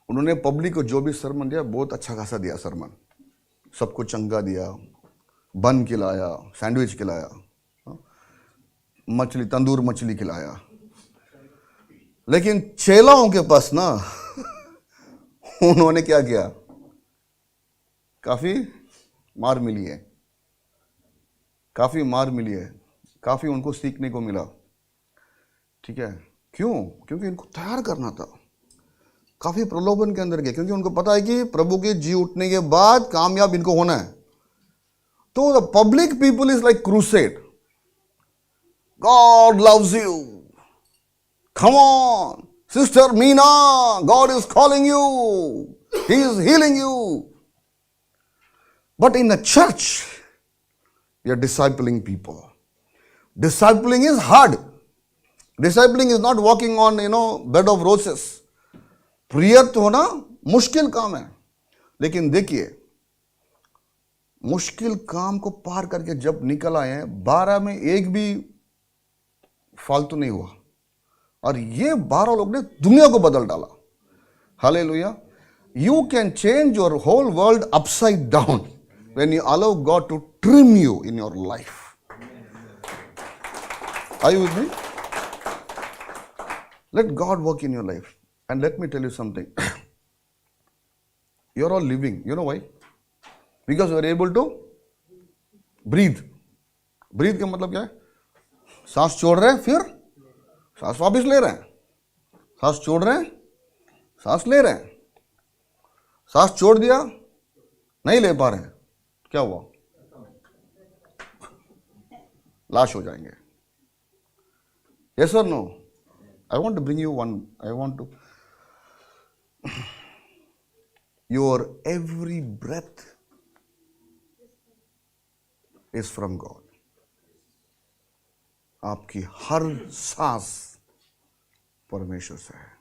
उन्होंने public को जो भी सरमन दिया बहुत अच्छा खासा दिया सरमन. सबको चंगा दिया, बन खिलाया, सैंडविच खिलाया, मछली, तंदूर मछली खिलाया. लेकिन चेलाओं के पास ना उन्होंने क्या किया? काफी मार मिली है, काफी मार मिली है, काफी उनको सीखने को मिला. ठीक है, क्यों? क्योंकि इनको तैयार करना था. काफी प्रलोभन के अंदर गए, क्योंकि उनको पता है कि प्रभु के जी उठने के बाद कामयाब इनको होना है. तो the public people is like crusade. God loves you, come on, Sister Meena, God is calling you, He is healing you. But in a church, we are discipling people. Discipling is hard. Discipling is not walking on, bed of roses. प्रियत होना मुश्किल काम है. लेकिन देखिए, मुश्किल काम को पार करके जब निकल आए हैं, 12 में एक भी फालतू नहीं हुआ. और ये 12 लोग ने दुनिया को बदल डाला. Hallelujah. You can change your whole world upside down when you allow God to trim you in your life. Are you with me? Let God work in your life. And let me tell you something. You're all living. You know why? Because you are able to breathe. Breathe का मतलब क्या है? सांस छोड़ रहे हैं, फिर सांस वापस ले रहे हैं. सांस छोड़ रहे हैं, सांस ले रहे हैं. सांस छोड़ दिया, नहीं ले पा रहे हैं, क्या हुआ? लाश हो जाएंगे. Yes or no? I want to bring you one. I want to. Your every breath is from God. आपकी हर सांस परमेश्वर से है.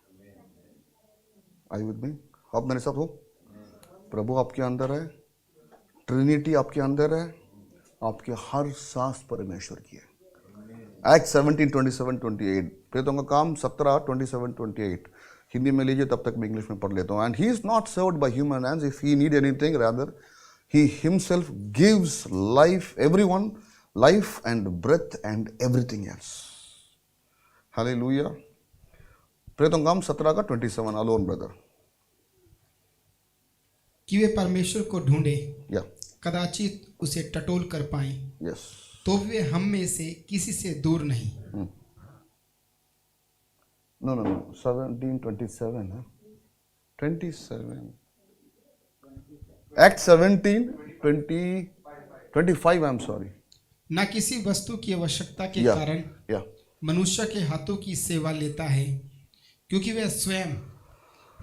Are you with me? आप मेरे साथ हो? प्रभु आपके अंदर है, ट्रिनिटी आपके अंदर है, आपके हर सांस परमेश्वर की है. Acts 17:27-28. प्रेरितों का काम 17:27-28. हिंदी में लीजिए, तब तक मैं इंग्लिश में पढ़ लेता हूँ. And he is not served by human hands if he need anything, rather he himself gives life, everyone life and breath and everything else. Hallelujah. प्रेरितों का काम 17:27. Alone brother. कि वे परमेश्वर को ढूंढे, Yeah. कदाचित उसे टटोल कर पाएं, Yes. तो वे हम में से किसी से दूर नहीं. No. 17:27. 27. Act 17:25. I'm sorry. न किसी वस्तु की आवश्यकता के Yeah. कारण Yeah. मनुष्य के हाथों की सेवा लेता है, क्योंकि वह स्वयं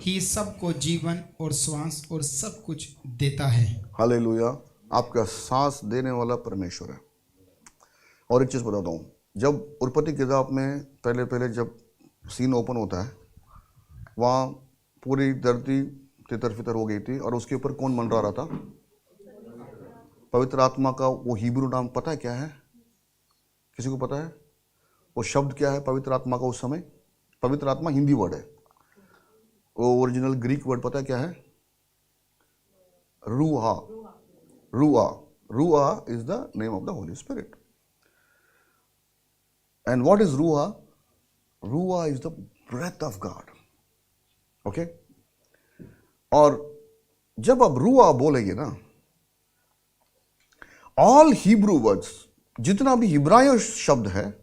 ही सबको जीवन और श्वास और सब कुछ देता है. हालेलुया. आपका सांस देने वाला परमेश्वर है. और एक चीज़ बताता हूँ, जब उत्पत्ति किताब में पहले जब सीन ओपन होता है, वहाँ पूरी धरती तितर फितर हो गई थी, और उसके ऊपर कौन मंडरा रहा था? पवित्र आत्मा का वो हिब्रू नाम पता है क्या है? किसी को पता है? वो शब्द क्या है पवित्र आत्मा का उस समय? पवित्र आत्मा हिंदी वर्ड है, वो ओरिजिनल ग्रीक वर्ड पता है क्या है? Ruha. Ruha is the name of the Holi spirit. And what is Ruah? Ruah is the breath of God. Okay? और जब आप Ruah बोलेंगे ना, all Hebrew words, जितना भी हिब्राय शब्द है,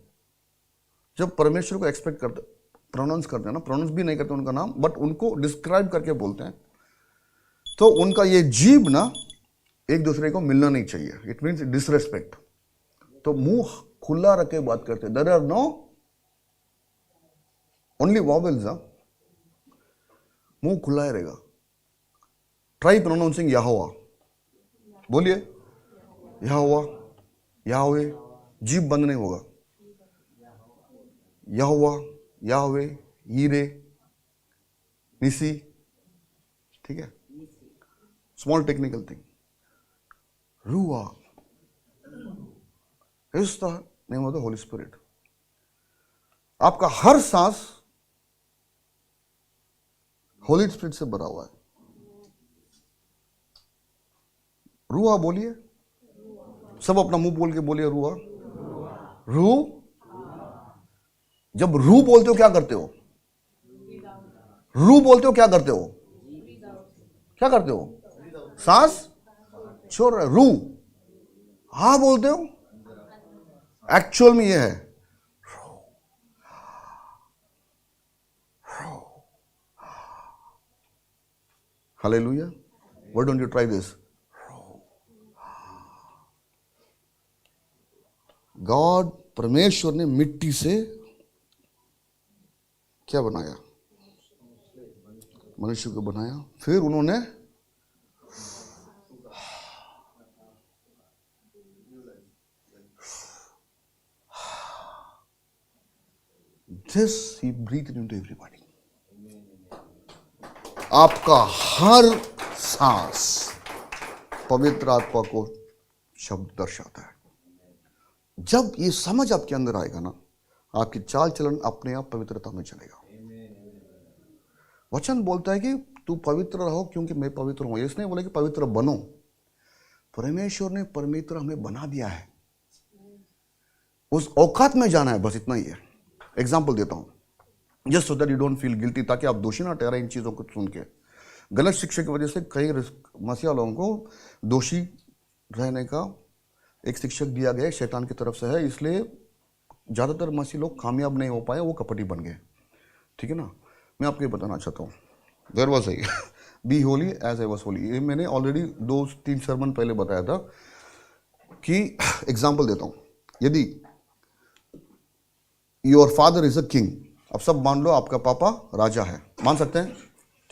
जब परमेश्वर को एक्सपेक्ट करते, प्रोनाउंस करते हैं ना, प्रोनाउंस भी नहीं करते उनका नाम, बट उनको डिस्क्राइब करके बोलते हैं। तो उनका ये जीभ ना एक दूसरे को मिलना नहीं चाहिए, इट मीन्स डिसरेस्पेक्ट। तो मुंह खुला रख के बात करते हैं, there are no only vowels. मुंह खुला ही रहेगा। ट्राई प्रोनाउंसिंग यहोवा, बोलिए यहोवा, याहवे, जीभ बंद नहीं होगा। यहोवा, याहवे, यीरे, निसी, ठीक है, स्मॉल टेक्निकल थिंग। रूआ is the name of the Holi spirit. आपका हर सांस होली स्पिरिट से भरा हुआ है। रूआ बोलिए, सब अपना मुंह बोल के बोलिए रूआ। रू, जब रू बोलते हो क्या करते हो? रू बोलते हो क्या करते हो? क्या करते हो? सांस छोड़ रहे। रू हा बोलते हो, एक्चुअल में ये है hallelujah. Why don't you try this? God, परमेश्वर ने मिट्टी से क्या बनाया? मनुष्य को बनाया। फिर उन्होंने this he breath into everybody. आपका हर सांस पवित्र आत्मा को शब्द दर्शाता है। जब ये समझ आपके अंदर आएगा ना, आपकी चाल चलन अपने आप पवित्रता में चलेगा। वचन बोलता है कि तू पवित्र रहो क्योंकि मैं पवित्र हूं। इसने बोला कि पवित्र बनो। परमेश्वर ने पवित्र हमें बना दिया है, उस औकात में जाना है, बस इतना ही है। एग्जाम्पल देता हूं, just so that you don't feel guilty, ताकि आप दोषी ना ठहराएं इन चीजों को सुन के। गलत शिक्षा की वजह से कई मसीहा लोगों को दोषी रहने का एक शिक्षक दिया गया, शैतान की तरफ से है, इसलिए ज़्यादातर मसीह लोग कामयाब नहीं हो पाए, वो कपटी बन गए। ठीक है ना। मैं आपको ये बताना चाहता हूँ, देयर वाज सही be holy as I was holy. ये मैंने ऑलरेडी 2-3 सरमन पहले बताया था कि एग्जाम्पल देता हूँ। यदि your father is a king, अब सब मान लो आपका पापा राजा है, मान सकते हैं,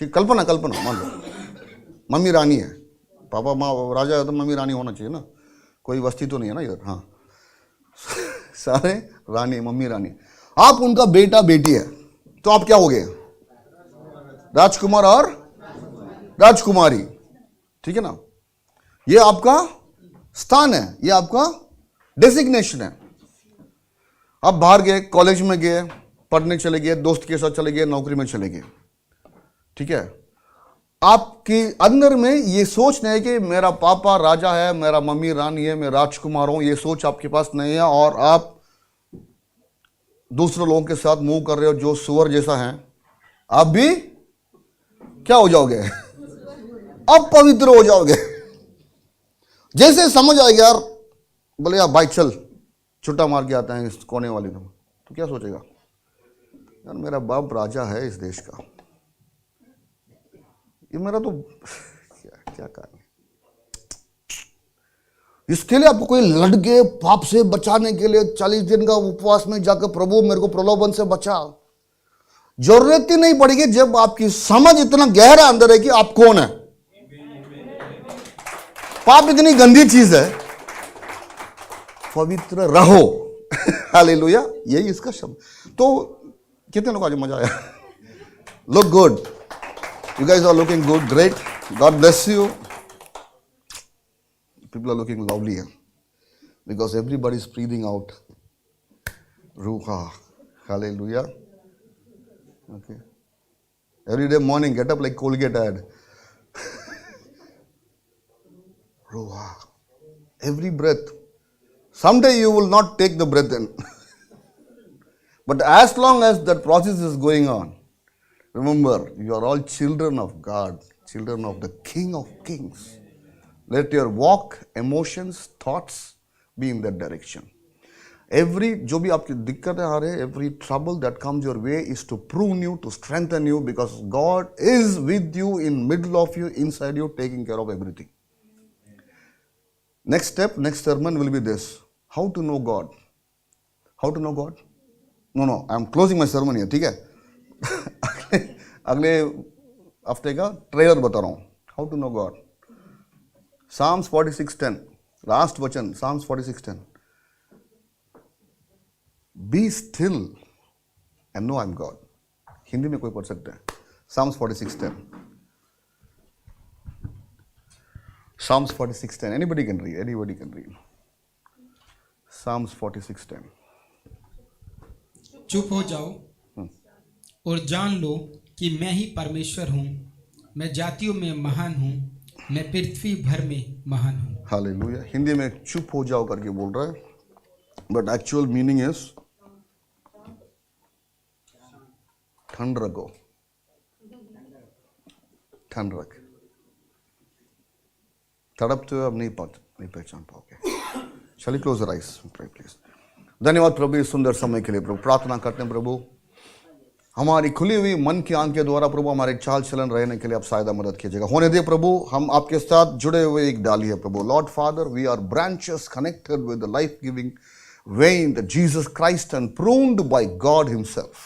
ठीक, कल्पना मान लो मम्मी रानी है, पापा माँ राजा है तो मम्मी रानी होना चाहिए ना, कोई वस्ती तो नहीं है ना इधर। हाँ सारे रानी, मम्मी रानी। आप उनका बेटा बेटी है, तो आप क्या हो गए? राजकुमार और राजकुमारी। ठीक है ना। ये आपका स्थान है, ये आपका डेसिग्नेशन है। आप बाहर गए, कॉलेज में गए, पढ़ने चले गए, दोस्त के साथ चले गए, नौकरी में चले गए, ठीक है। आपके अंदर में ये सोच नहीं है कि मेरा पापा राजा है, मेरा मम्मी रानी है, मैं राजकुमार हूं, ये सोच आपके पास नहीं है, और आप दूसरे लोगों के साथ मूव कर रहे हो जो सुअर जैसा है। आप भी क्या हो जाओगे? अपवित्र हो जाओगे। जैसे समझ आएगा यार, बोले यार भाई चल छुट्टा मार के आता है इस कोने वाले को, तो क्या सोचेगा? यार मेरा बाप राजा है इस देश का, ये मेरा तो क्या कारण है। इसके लिए आपको कोई लड़के पाप से बचाने के लिए 40 दिन का उपवास में जाकर प्रभु मेरे को प्रलोभन से बचा, जरूरत ही नहीं पड़ेगी जब आपकी समझ इतना गहरा अंदर है कि आप कौन है। पाप इतनी गंदी चीज है, पवित्र रहो। हालेलुया, यही इसका शब्द। तो कितने लोग आज मजा आया? Look good, you guys are looking good, great, God bless you. People are looking lovely here because everybody is breathing out ruha. Hallelujah. Okay, every day morning get up like Colgate ad. Ruha, every breath. Someday you will not take the breath in. But as long as that process is going on, remember, you are all children of God, children of the King of Kings. Let your walk, emotions, thoughts be in that direction. Every जो भी आपकी दिक्कतें आ रही है, every trouble that comes your way is to prove you, to strengthen you, because God is with you, in middle of you, inside you, taking care of everything. Next step, next sermon will be this: how to know God. How to know God? No, I am closing my sermon here. ठीक है? अगले हफ्ते का trailer बता रहा हूँ. How to know God. Psalms 46:10, last वचन, Psalms 46:10. Be still and know I am God. Hindi में कोई पढ़ सकता है. Psalms 46:10. Psalms 46:10. Anybody can read. Anybody can read. Psalms 46:10. चुप हो जाओ और जान लो कि मैं ही परमेश्वर हूँ. मैं जातियों में महान हूँ, मैं पृथ्वी भर में महान हूँ. हालेलुया. हिंदी में चुप हो जाओ करके बोल रहा है, बट एक्चुअल मीनिंग इज ठंड रखो. ठंड रख. तड़पते हुए अब नहीं पहचान पाओगे. Shall we close our eyes, pray please. धन्यवाद प्रभु इस सुंदर समय के लिए. प्रभु प्रार्थना करते हैं प्रभु, हमारी खुली हुई मन की आंख के द्वारा प्रभु हमारे चाल चलन रहने के लिए आप सहायता मदद कीजिएगा. होने दे प्रभु, हम आपके साथ जुड़े हुए एक डाली है प्रभु. Lord Father, we are branches connected with the life giving vine the Jesus Christ and proved by God himself.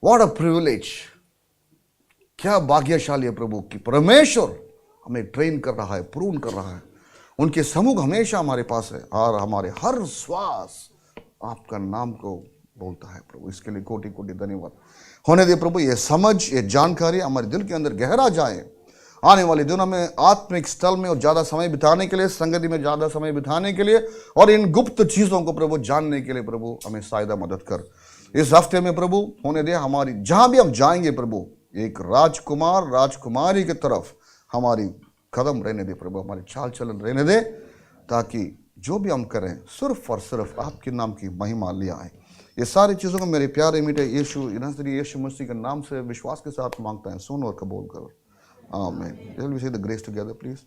What a privilege. क्या भाग्यशाली है प्रभु कि परमेश्वर हमें ट्रेन कर रहा है, प्रून कर रहा है. उनके सम्मुख हमेशा हमारे पास है और हमारे हर श्वास आपका नाम को बोलता है प्रभु. इसके लिए कोटि कोटि धन्यवाद. होने दे प्रभु ये समझ, ये जानकारी हमारे दिल के अंदर गहरा जाए. आने वाले दिनों में आत्मिक स्थल में और ज़्यादा समय बिताने के लिए, संगति में ज़्यादा समय बिताने के लिए और इन गुप्त चीज़ों को प्रभु जानने के लिए प्रभु हमें सहायता मदद कर. इस हफ्ते में प्रभु होने दे हमारी, जहाँ भी हम जाएंगे प्रभु, एक राजकुमार राजकुमारी की तरफ हमारी कदम रहने दे प्रभु, हमारी चाल चलन रहने दे, ताकि जो भी हम करें सिर्फ और सिर्फ आपके नाम की महिमा ले आए. ये सारी चीज़ों को मेरे प्यारे मीठे यीशु मसीह के नाम से विश्वास के साथ मांगता है. सुन और कबूल करो. आमीन. Shall we say the grace together, please?